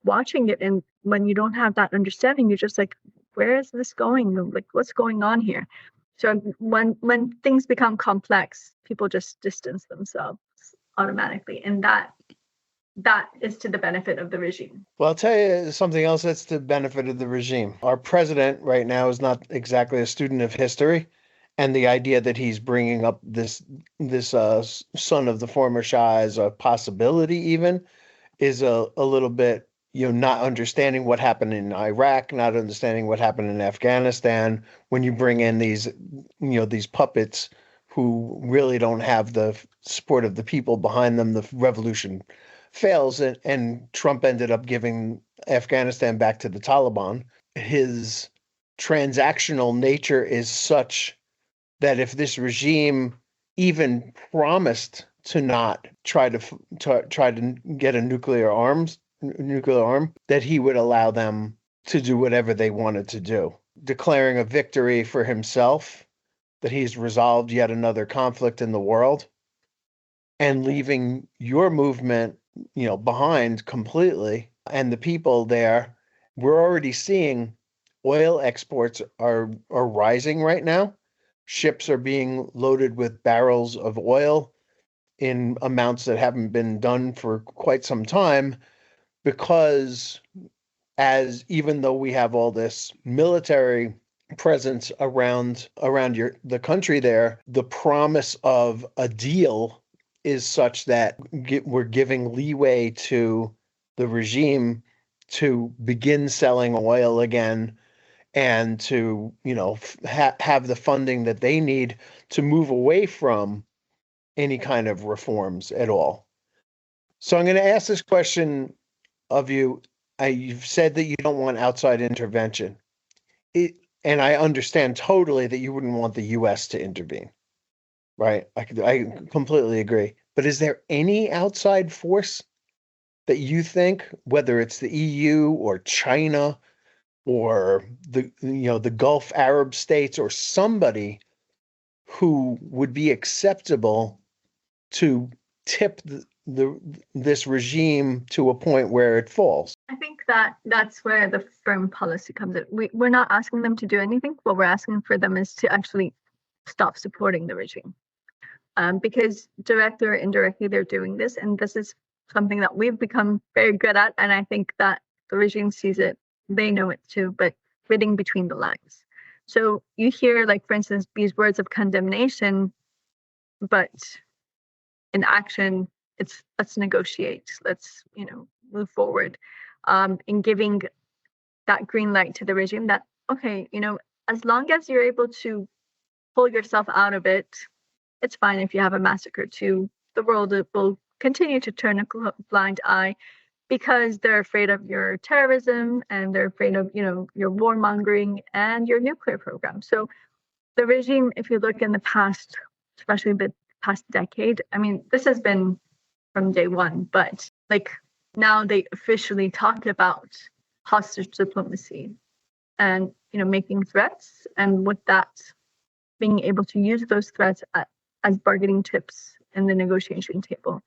watching it. And when you don't have that understanding, you're just like, where is this going? Like, what's going on here? So when things become complex, people just distance themselves automatically. And that is to the benefit of the regime. Well, I'll tell you something else that's to the benefit of the regime. Our president right now is not exactly a student of history. And the idea that he's bringing up this son of the former Shah as a possibility even is a little bit, not understanding what happened in Iraq, not understanding what happened in Afghanistan, when you bring in these puppets who really don't have the support of the people behind them. The revolution fails, and Trump ended up giving Afghanistan back to the Taliban. His transactional nature is such that if this regime even promised to not try to get a nuclear arm, that he would allow them to do whatever they wanted to do, declaring a victory for himself, that he's resolved yet another conflict in the world, and leaving your movement, behind completely, and the people there. We're already seeing oil exports are rising right now. Ships are being loaded with barrels of oil in amounts that haven't been done for quite some time, because even though we have all this military presence around the country there, the promise of a deal is such that we're giving leeway to the regime to begin selling oil again, and to have the funding that they need to move away from any kind of reforms at all. So I'm going to ask this question of you. You've said that you don't want outside intervention. And I understand totally that you wouldn't want the U.S. to intervene, right? I completely agree. But is there any outside force that you think, whether it's the EU or China or the Gulf Arab states or somebody who would be acceptable to tip this regime to a point where it falls? I think that's where the firm policy comes in. We're not asking them to do anything. What we're asking for them is to actually stop supporting the regime. Because directly or indirectly, they're doing this. And this is something that we've become very good at. And I think that the regime sees it. They know it too, but reading between the lines. So you hear, like, for instance, these words of condemnation, but in action, it's let's negotiate, let's move forward, in giving that green light to the regime that, okay, as long as you're able to pull yourself out of it, it's fine if you have a massacre too. The world will continue to turn a blind eye because they're afraid of your terrorism and they're afraid of your warmongering and your nuclear program. So the regime, if you look in the past, especially the past decade, I mean, this has been from day one, but like now they officially talk about hostage diplomacy and making threats, and with that, being able to use those threats as bargaining chips in the negotiation table.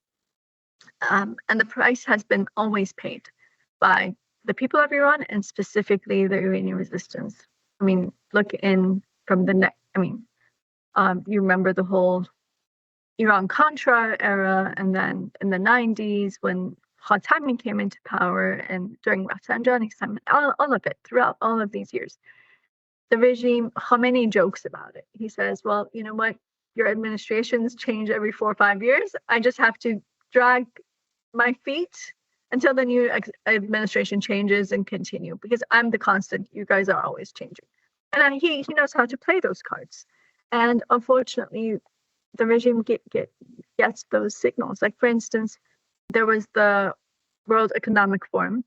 And the price has been always paid by the people of Iran and specifically the Iranian resistance. I mean, look in from the next. I mean, you remember the whole Iran-Contra era, and then in the 90s when Khatami came into power, and during Rafsanjani's time, all of it, throughout all of these years. The regime, Khomeini jokes about it. He says, well, you know what? Your administrations change every 4 or 5 years. I just have to drag my feet until the new administration changes and continue, because I'm the constant. You guys are always changing. And he knows how to play those cards. And unfortunately, the regime gets those signals. Like, for instance, there was the World Economic Forum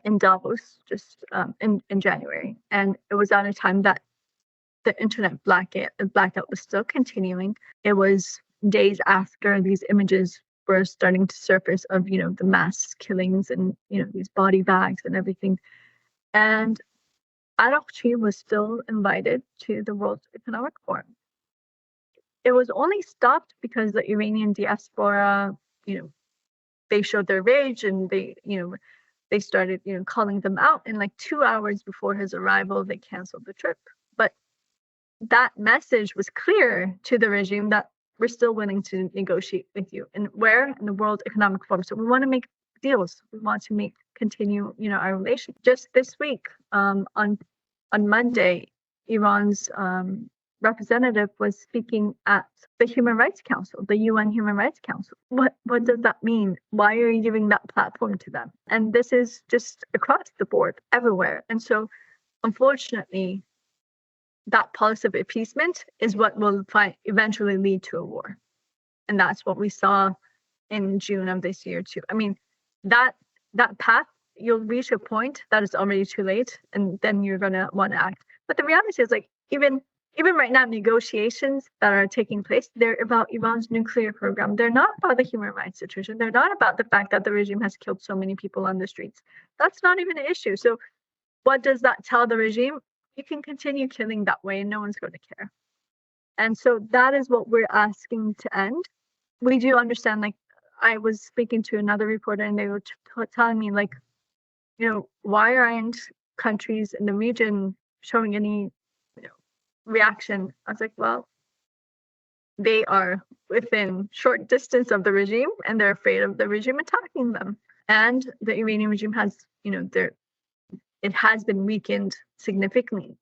in Davos just in January. And it was at a time that the internet blackout was still continuing. It was days after these images were starting to surface of, the mass killings and, these body bags and everything. And Araghchi was still invited to the World Economic Forum. It was only stopped because the Iranian diaspora, they showed their rage and they started, calling them out. And like 2 hours before his arrival, they canceled the trip. But that message was clear to the regime that we're still willing to negotiate with you. And where? In the World Economic Forum. So we want to make deals. We want to continue, our relation. Just this week, on Monday, Iran's representative was speaking at the Human Rights Council, the UN Human Rights Council. What does that mean? Why are you giving that platform to them? And this is just across the board, everywhere. And so, unfortunately, that policy of appeasement is what will eventually lead to a war. And that's what we saw in June of this year too. I mean, that path, you'll reach a point that is already too late, and then you're gonna want to act. But the reality is, like, even right now, negotiations that are taking place, they're about Iran's nuclear program. They're not about the human rights situation. They're not about the fact that the regime has killed so many people on the streets. That's not even an issue. So what does that tell the regime? You can continue killing that way and no one's going to care. And so that is what we're asking to end. We do understand, like, I was speaking to another reporter and they were telling me, like, why aren't countries in the region showing any reaction? I was like, well, they are within short distance of the regime and they're afraid of the regime attacking them. And the Iranian regime has, it has been weakened significantly,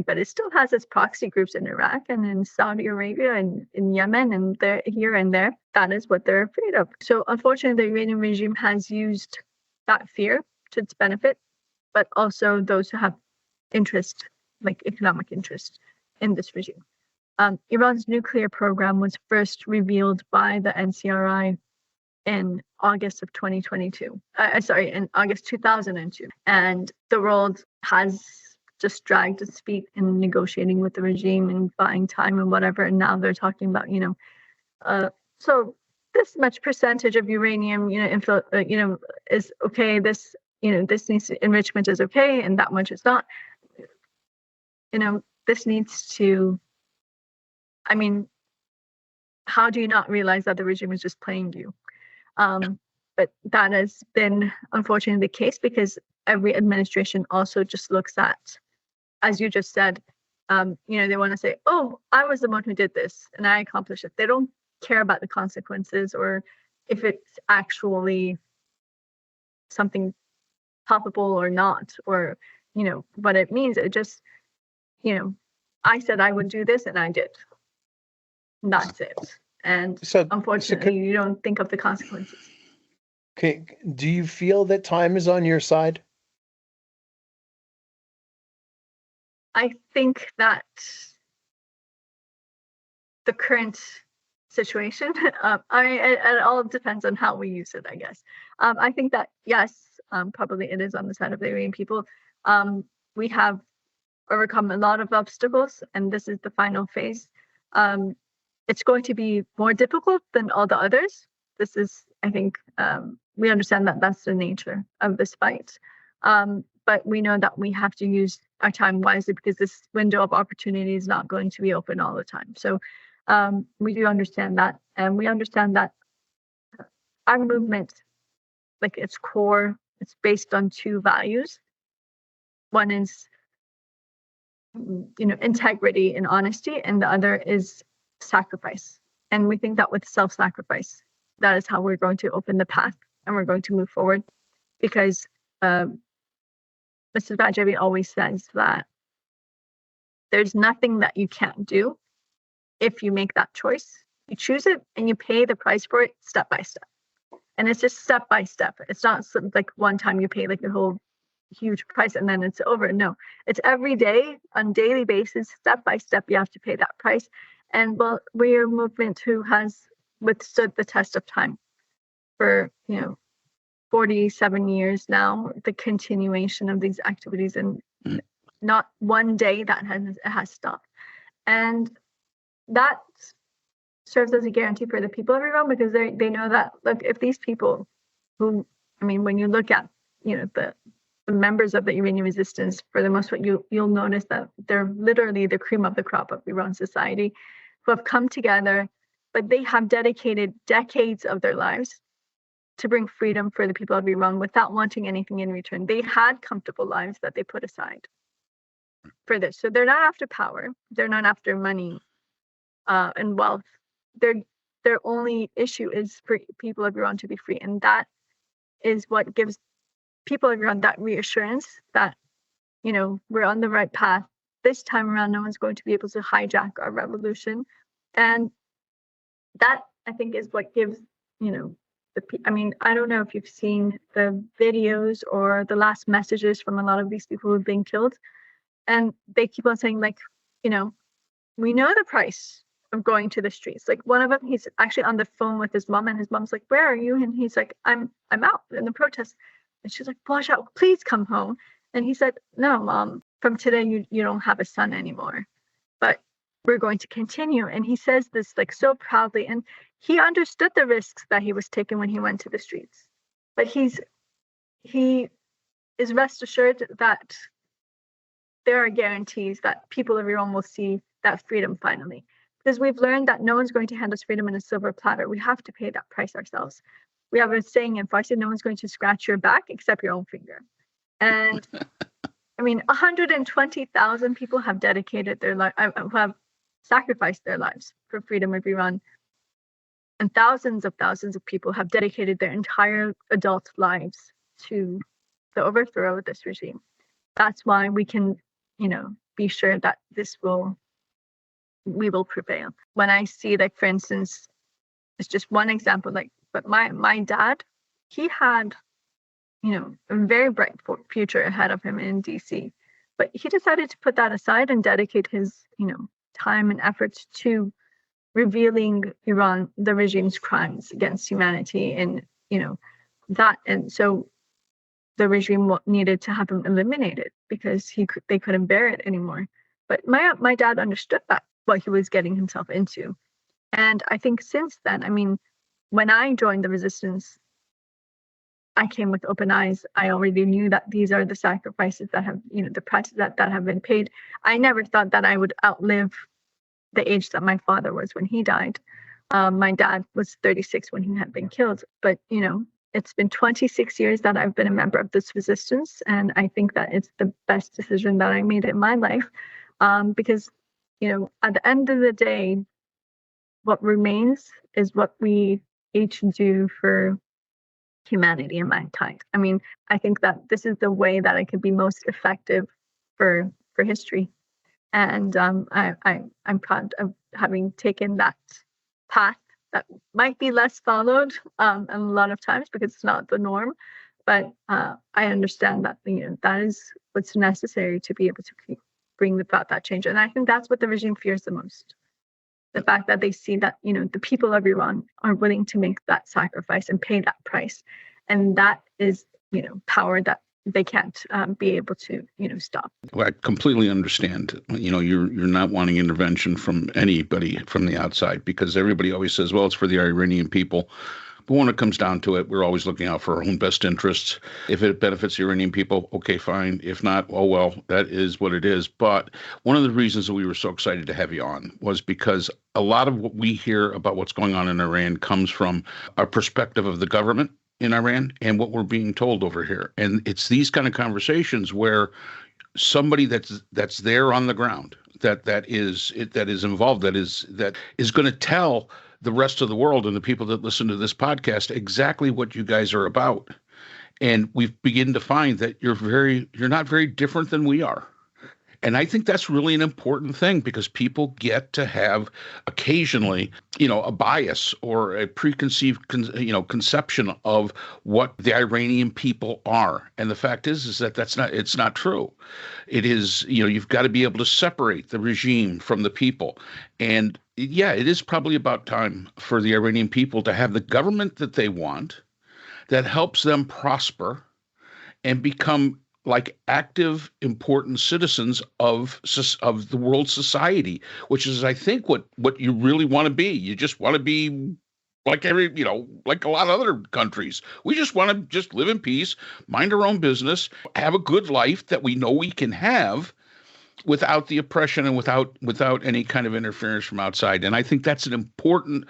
but it still has its proxy groups in Iraq and in Saudi Arabia and in Yemen and there, here and there. That is what they're afraid of. So unfortunately, the Iranian regime has used that fear to its benefit, but also those who have interest, like economic interest in this regime. Iran's nuclear program was first revealed by the NCRI in August of 2022. In August 2002. And the world has just dragged its feet in negotiating with the regime and buying time and whatever. And now they're talking about, so this much percentage of uranium, is okay. This, this needs to, enrichment is okay, and that much is not. This needs to. I mean, how do you not realize that the regime is just playing you? But that has been unfortunately the case because every administration also just looks at, as you just said, they want to say, oh, I was the one who did this and I accomplished it. They don't care about the consequences or if it's actually something palpable or not, or, what it means. It just, I said I would do this and I did. And that's it. And unfortunately, you don't think of the consequences. Okay. Do you feel that time is on your side? I think that the current situation, it all depends on how we use it, I guess. I think that, yes, probably it is on the side of the Iranian people. We have overcome a lot of obstacles, and this is the final phase. It's going to be more difficult than all the others. This is, I think, we understand that that's the nature of this fight. But we know that we have to use our time wisely because this window of opportunity is not going to be open all the time. So we do understand that. And we understand that our movement, like its core, it's based on two values. One is, integrity and honesty, and the other is sacrifice. And we think that with self-sacrifice, that is how we're going to open the path and we're going to move forward. Because Mrs. Rajavi always says that there's nothing that you can't do if you make that choice. You choose it and you pay the price for it step by step. And it's just step by step. It's not like one time you pay like a whole huge price and then it's over. No, it's every day on daily basis, step by step, you have to pay that price. And well, we're a movement who has withstood the test of time for, 47 years now, the continuation of these activities, and not one day that has stopped. And that serves as a guarantee for the people of Iran, because they know that, look, if these people who, when you look at, the members of the Iranian resistance, for the most part, you'll notice that they're literally the cream of the crop of Iran society, who have come together, but they have dedicated decades of their lives to bring freedom for the people of Iran without wanting anything in return. They had comfortable lives that they put aside for this. So they're not after power. They're not after money and wealth. Their only issue is for people of Iran to be free. And that is what gives people of Iran that reassurance that, we're on the right path. This time around, no one's going to be able to hijack our revolution. And that, I think, is what gives, I don't know if you've seen the videos or the last messages from a lot of these people who've been killed. And they keep on saying, like, we know the price of going to the streets. Like, one of them, he's actually on the phone with his mom, and his mom's like, where are you? And he's like, I'm out in the protest. And she's like, Bajao, please come home. And he said, no, Mom, from today, you don't have a son anymore, but we're going to continue. And he says this like so proudly. And he understood the risks that he was taking when he went to the streets. But he is rest assured that there are guarantees that people of Iran will see that freedom finally. Because we've learned that no one's going to hand us freedom in a silver platter. We have to pay that price ourselves. We have a saying in Farsi, no one's going to scratch your back except your own finger. And 120,000 people have dedicated their life, who have sacrificed their lives for freedom of Iran. And thousands of people have dedicated their entire adult lives to the overthrow of this regime. That's why we can, be sure that we will prevail. When I see, like, for instance, it's just one example, like, but my dad, he had, a very bright future ahead of him in DC, but he decided to put that aside and dedicate his, time and efforts to revealing Iran, the regime's crimes against humanity, and that, and so the regime needed to have him eliminated because they couldn't bear it anymore. But my dad understood that, what he was getting himself into. And I think since then, I mean, when I joined the resistance, I came with open eyes. I already knew that these are the sacrifices that have, the prices that have been paid. I never thought that I would outlive the age that my father was when he died. My dad was 36 when he had been killed. But, it's been 26 years that I've been a member of this resistance. And I think that it's the best decision that I made in my life. Because, at the end of the day, what remains is what we each do for humanity and mankind. I mean, I think that this is the way that I could be most effective for history. And I'm proud of having taken that path that might be less followed a lot of times because it's not the norm. But I understand that that is what's necessary to be able to bring about that change. And I think that's what the regime fears the most. The fact that they see that the people of Iran are willing to make that sacrifice and pay that price, and that is power that they can't be able to stop. Well, I completely understand. You're not wanting intervention from anybody from the outside because everybody always says, well, it's for the Iranian people. But when it comes down to it, we're always looking out for our own best interests. If it benefits the Iranian people, okay, fine. If not, oh, well, that is what it is. But one of the reasons that we were so excited to have you on was because a lot of what we hear about what's going on in Iran comes from a perspective of the government in Iran and what we're being told over here. And it's these kind of conversations where somebody that's there on the ground, that is involved, that is going to tell the rest of the world and the people that listen to this podcast exactly what you guys are about. And we've begun to find that you're not very different than we are. And I think that's really an important thing because people get to have occasionally, a bias or a preconceived, conception of what the Iranian people are. And the fact is that it's not true. It is, you've got to be able to separate the regime from the people. And yeah, it is probably about time for the Iranian people to have the government that they want, that helps them prosper and become like active, important citizens of the world society, which is, I think, what you really want to be. You just want to be like like a lot of other countries. We just want to just live in peace, mind our own business, have a good life that we know we can have without the oppression and without any kind of interference from outside. And I think that's an important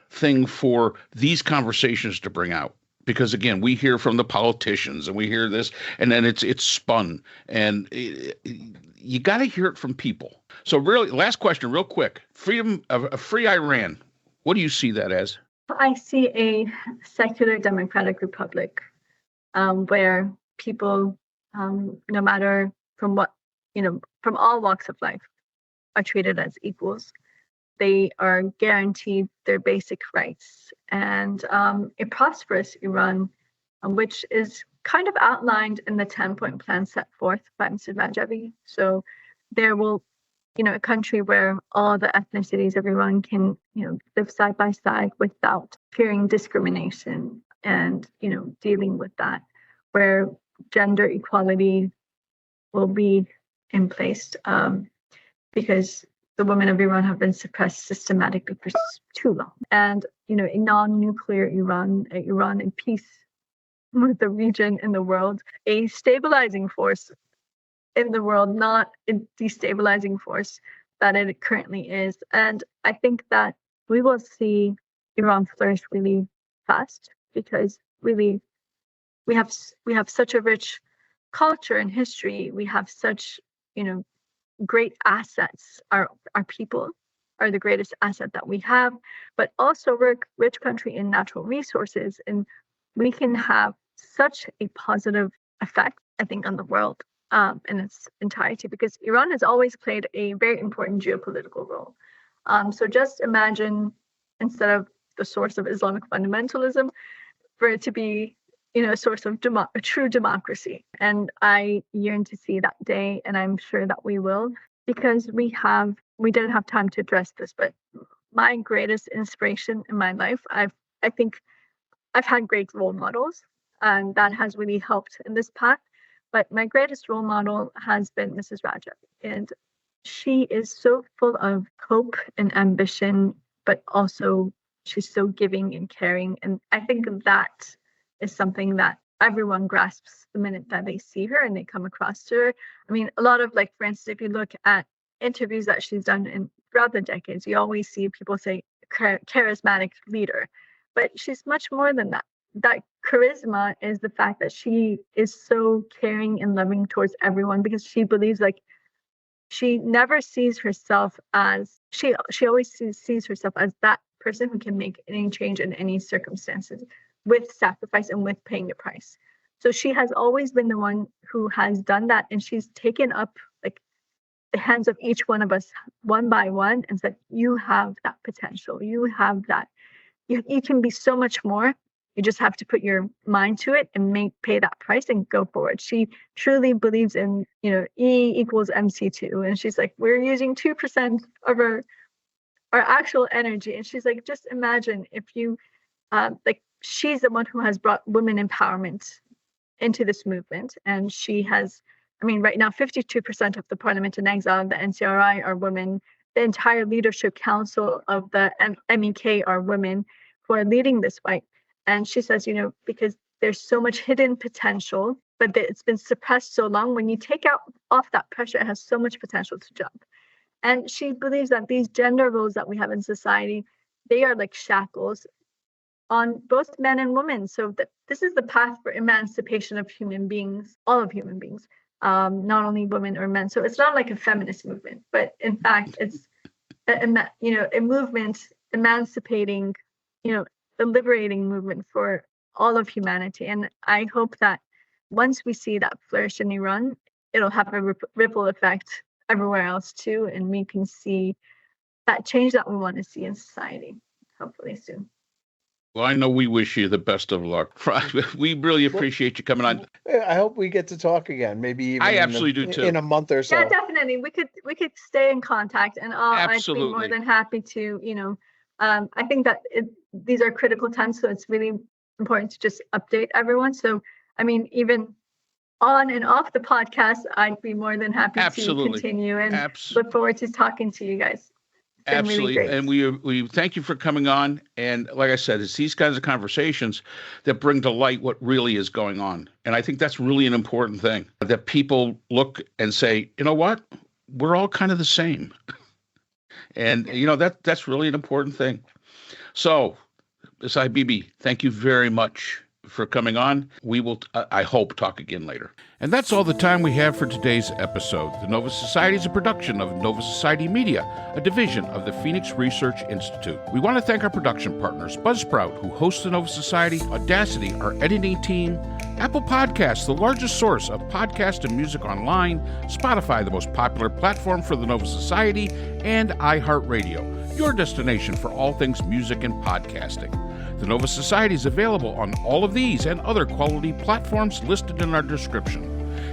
thing for these conversations to bring out. Because again, we hear from the politicians and we hear this, and then it's spun, and you got to hear it from people. So really, last question, real quick: freedom of a free Iran. What do you see that as? I see a secular democratic republic where people, no matter from what from all walks of life, are treated as equals. They are guaranteed their basic rights, and a prosperous Iran, which is kind of outlined in the 10-point plan set forth by Mr. Rajavi. So there will, a country where all the ethnicities of Iran can, live side by side without fearing discrimination and, dealing with that, where gender equality will be in place because the women of Iran have been suppressed systematically for too long. And, a non-nuclear Iran, Iran in peace with the region and the world, a stabilizing force in the world, not a destabilizing force that it currently is. And I think that we will see Iran flourish really fast because really we have such a rich culture and history. We have such, great assets. Our people are the greatest asset that we have, but also we're a rich country in natural resources, and we can have such a positive effect, I think, on the world in its entirety, because Iran has always played a very important geopolitical role. So just imagine, instead of the source of Islamic fundamentalism, for it to be a source of a true democracy. And I yearn to see that day, and I'm sure that we will, because we didn't have time to address this, but my greatest inspiration in my life. I think I've had great role models, and that has really helped in this path. But my greatest role model has been Mrs. Rajab, and she is so full of hope and ambition, but also she's so giving and caring. And I think that is something that everyone grasps the minute that they see her and they come across to her. I mean, a lot of, like, for instance, if you look at interviews that she's done throughout the decades, you always see people say charismatic leader, but she's much more than that. That charisma is the fact that she is so caring and loving towards everyone, because she believes, like, she never sees herself as she always sees herself as that person who can make any change in any circumstances with sacrifice and with paying the price. So she has always been the one who has done that, and she's taken up, like, the hands of each one of us one by one and said, you have that potential, you have that, you can be so much more. You just have to put your mind to it and pay that price and go forward. She truly believes in, E equals MC2. And she's like, we're using 2% of our actual energy. And she's like, just imagine if you, she's the one who has brought women empowerment into this movement. And she has, right now, 52% of the parliament in exile, the NCRI, are women. The entire leadership council of the MEK are women who are leading this fight. And she says, because there's so much hidden potential, but it's been suppressed so long. When you take off that pressure, it has so much potential to jump. And she believes that these gender roles that we have in society, they are like shackles on both men and women. So this is the path for emancipation of human beings, all of human beings, not only women or men. So it's not like a feminist movement, but in fact, it's a movement emancipating, the liberating movement for all of humanity. And I hope that once we see that flourish in Iran, it'll have a ripple effect everywhere else too, and we can see that change that we want to see in society, hopefully soon. Well, I know we wish you the best of luck. We really appreciate you coming on. I hope we get to talk again, maybe even I absolutely do too. In a month or so. Yeah, definitely. We could stay in contact, and I'd be more than happy to, I think that these are critical times, so it's really important to just update everyone. So, even on and off the podcast, I'd be more than happy to continue and look forward to talking to you guys. Absolutely. Really, and we thank you for coming on. And like I said, it's these kinds of conversations that bring to light what really is going on. And I think that's really an important thing, that people look and say, you know what, we're all kind of the same. And, that's really an important thing. So, Ms. Habibi, thank you very much for coming on. We will, I hope, talk again later. And that's all the time we have for today's episode. The Nova Society is a production of Nova Society Media, a division of the Phoenix Research Institute. We want to thank our production partners, Buzzsprout, who hosts the Nova Society, Audacity, our editing team, Apple Podcasts, the largest source of podcast and music online, Spotify, the most popular platform for the Nova Society, and iHeartRadio, your destination for all things music and podcasting. The Nova Society is available on all of these and other quality platforms listed in our description.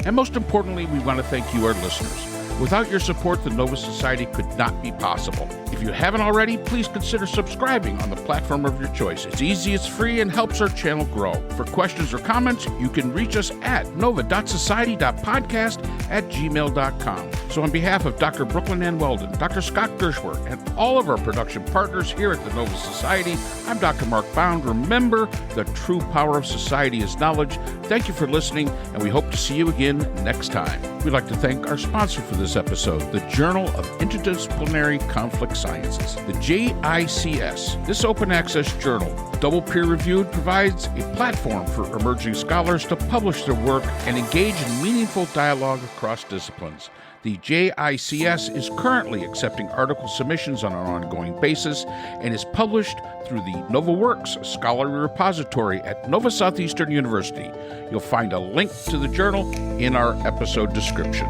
And most importantly, we want to thank you, our listeners. Without your support, the Nova Society could not be possible. If you haven't already, please consider subscribing on the platform of your choice. It's easy, it's free, and helps our channel grow. For questions or comments, you can reach us at nova.society.podcast@gmail.com. So on behalf of Dr. Brooklyn Ann Weldon, Dr. Scott Gershworth, and all of our production partners here at the Nova Society, I'm Dr. Mark Bound. Remember, the true power of society is knowledge. Thank you for listening, and we hope to see you again next time. We'd like to thank our sponsor for this episode, the Journal of Interdisciplinary Conflict Sciences, the JICS. This open access journal, double peer-reviewed, provides a platform for emerging scholars to publish their work and engage in meaningful dialogue across disciplines. The JICS is currently accepting article submissions on an ongoing basis and is published through the NovaWorks Scholarly Repository at Nova Southeastern University. You'll find a link to the journal in our episode description.